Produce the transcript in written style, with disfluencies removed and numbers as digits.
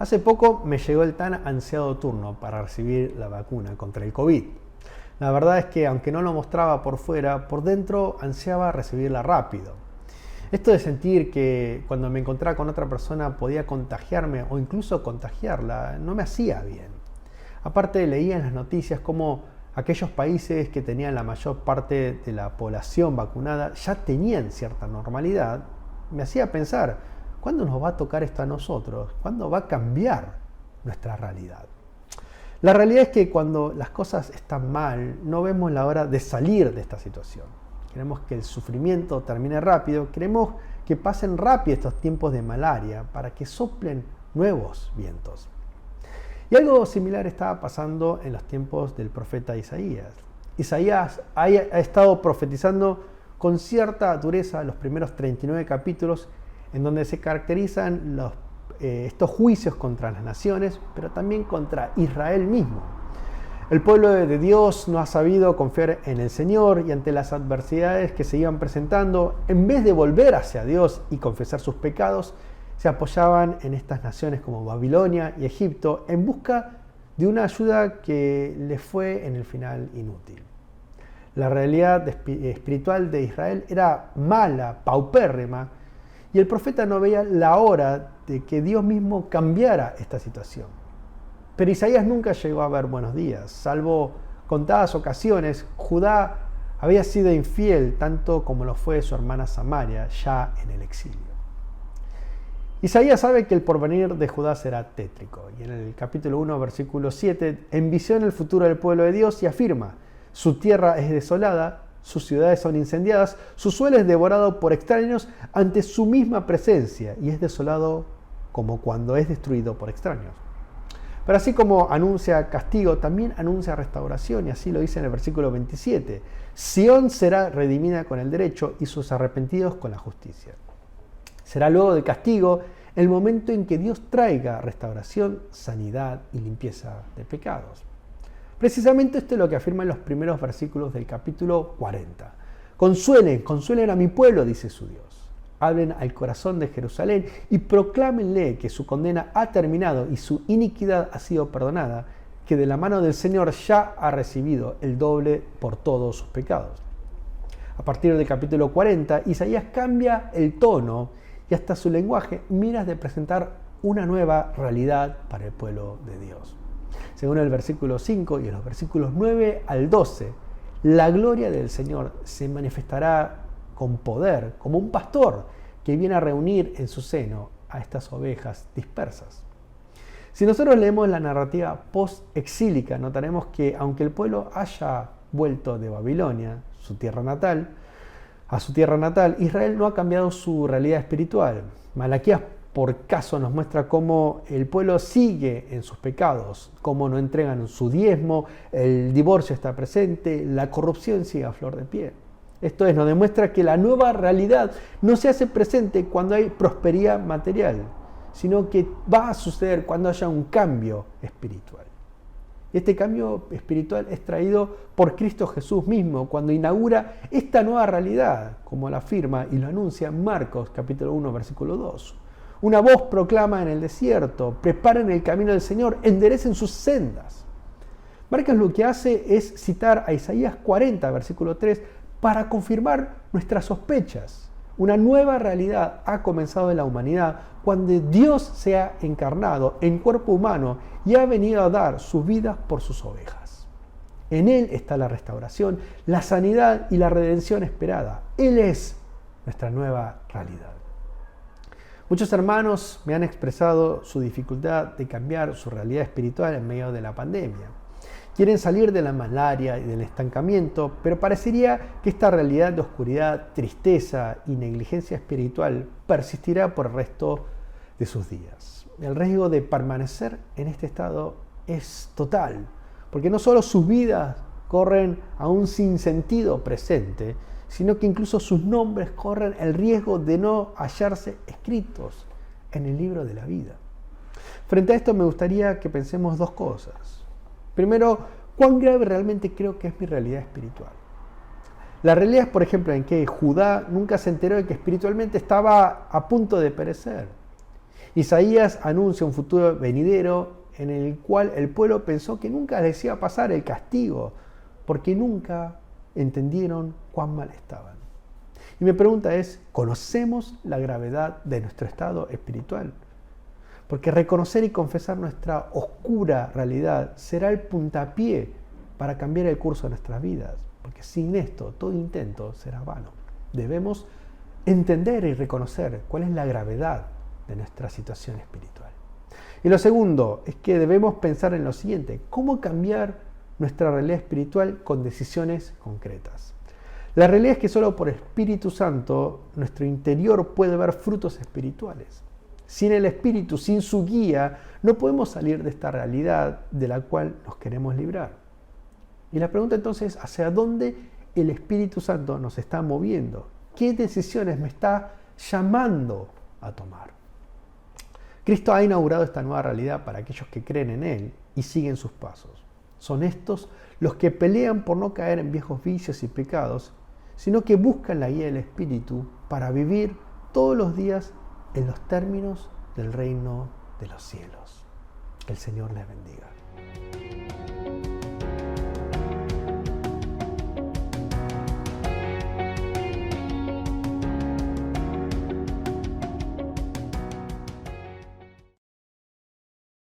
Hace poco me llegó el tan ansiado turno para recibir la vacuna contra el COVID. La verdad es que aunque no lo mostraba por fuera, por dentro ansiaba recibirla rápido. Esto de sentir que cuando me encontraba con otra persona podía contagiarme o incluso contagiarla, no me hacía bien. Aparte leía en las noticias cómo aquellos países que tenían la mayor parte de la población vacunada ya tenían cierta normalidad. Me hacía pensar, ¿cuándo nos va a tocar esto a nosotros? ¿Cuándo va a cambiar nuestra realidad? La realidad es que cuando las cosas están mal, no vemos la hora de salir de esta situación. Queremos que el sufrimiento termine rápido, queremos que pasen rápido estos tiempos de malaria para que soplen nuevos vientos. Y algo similar estaba pasando en los tiempos del profeta Isaías. Isaías ha estado profetizando con cierta dureza los primeros 39 capítulos en donde se caracterizan estos juicios contra las naciones, pero también contra Israel mismo. El pueblo de Dios no ha sabido confiar en el Señor y ante las adversidades que se iban presentando, en vez de volver hacia Dios y confesar sus pecados, se apoyaban en estas naciones como Babilonia y Egipto en busca de una ayuda que les fue en el final inútil. La realidad espiritual de Israel era mala, paupérrima, y el profeta no veía la hora de que Dios mismo cambiara esta situación. Pero Isaías nunca llegó a ver buenos días. Salvo contadas ocasiones, Judá había sido infiel tanto como lo fue su hermana Samaria, ya en el exilio. Isaías sabe que el porvenir de Judá será tétrico. Y en el capítulo 1, versículo 7, envisiona el futuro del pueblo de Dios y afirma: su tierra es desolada, sus ciudades son incendiadas, su suelo es devorado por extraños ante su misma presencia y es desolado como cuando es destruido por extraños. Pero así como anuncia castigo, también anuncia restauración, y así lo dice en el versículo 27. Sión será redimida con el derecho y sus arrepentidos con la justicia. Será luego del castigo el momento en que Dios traiga restauración, sanidad y limpieza de pecados. Precisamente esto es lo que afirma en los primeros versículos del capítulo 40. Consuelen a mi pueblo, dice su Dios. Hablen al corazón de Jerusalén y proclámenle que su condena ha terminado y su iniquidad ha sido perdonada, que de la mano del Señor ya ha recibido el doble por todos sus pecados. A partir del capítulo 40, Isaías cambia el tono y hasta su lenguaje miras de presentar una nueva realidad para el pueblo de Dios. Según el versículo 5 y en los versículos 9 al 12, la gloria del Señor se manifestará con poder, como un pastor que viene a reunir en su seno a estas ovejas dispersas. Si nosotros leemos la narrativa post-exílica, notaremos que aunque el pueblo haya vuelto de Babilonia, a su tierra natal, Israel no ha cambiado su realidad espiritual. Malaquías por caso nos muestra cómo el pueblo sigue en sus pecados, cómo no entregan su diezmo, el divorcio está presente, la corrupción sigue a flor de piel. Esto nos demuestra que la nueva realidad no se hace presente cuando hay prosperidad material, sino que va a suceder cuando haya un cambio espiritual. Este cambio espiritual es traído por Cristo Jesús mismo cuando inaugura esta nueva realidad, como la afirma y lo anuncia Marcos capítulo 1, versículo 2. Una voz proclama en el desierto: preparen el camino del Señor, enderecen sus sendas. Marcos lo que hace es citar a Isaías 40, versículo 3, para confirmar nuestras sospechas. Una nueva realidad ha comenzado en la humanidad cuando Dios se ha encarnado en cuerpo humano y ha venido a dar sus vidas por sus ovejas. En Él está la restauración, la sanidad y la redención esperada. Él es nuestra nueva realidad. Muchos hermanos me han expresado su dificultad de cambiar su realidad espiritual en medio de la pandemia. Quieren salir de la malaria y del estancamiento, pero parecería que esta realidad de oscuridad, tristeza y negligencia espiritual persistirá por el resto de sus días. El riesgo de permanecer en este estado es total, porque no solo sus vidas corren a un sinsentido presente, sino que incluso sus nombres corren el riesgo de no hallarse escritos en el libro de la vida. Frente a esto me gustaría que pensemos dos cosas. Primero, ¿cuán grave realmente creo que es mi realidad espiritual? La realidad es, por ejemplo, en que Judá nunca se enteró de que espiritualmente estaba a punto de perecer. Isaías anuncia un futuro venidero en el cual el pueblo pensó que nunca les iba a pasar el castigo, porque nunca entendieron cuán mal estaban. Y mi pregunta es, ¿conocemos la gravedad de nuestro estado espiritual? Porque reconocer y confesar nuestra oscura realidad será el puntapié para cambiar el curso de nuestras vidas, porque sin esto todo intento será vano. Debemos entender y reconocer cuál es la gravedad de nuestra situación espiritual. Y lo segundo es que debemos pensar en lo siguiente: ¿cómo cambiar nuestra realidad espiritual con decisiones concretas? La realidad es que solo por Espíritu Santo nuestro interior puede ver frutos espirituales. Sin el Espíritu, sin su guía, no podemos salir de esta realidad de la cual nos queremos librar. Y la pregunta entonces es, ¿hacia dónde el Espíritu Santo nos está moviendo? ¿Qué decisiones me está llamando a tomar? Cristo ha inaugurado esta nueva realidad para aquellos que creen en Él y siguen sus pasos. Son estos los que pelean por no caer en viejos vicios y pecados, sino que buscan la guía del Espíritu para vivir todos los días en los términos del reino de los cielos. Que el Señor les bendiga.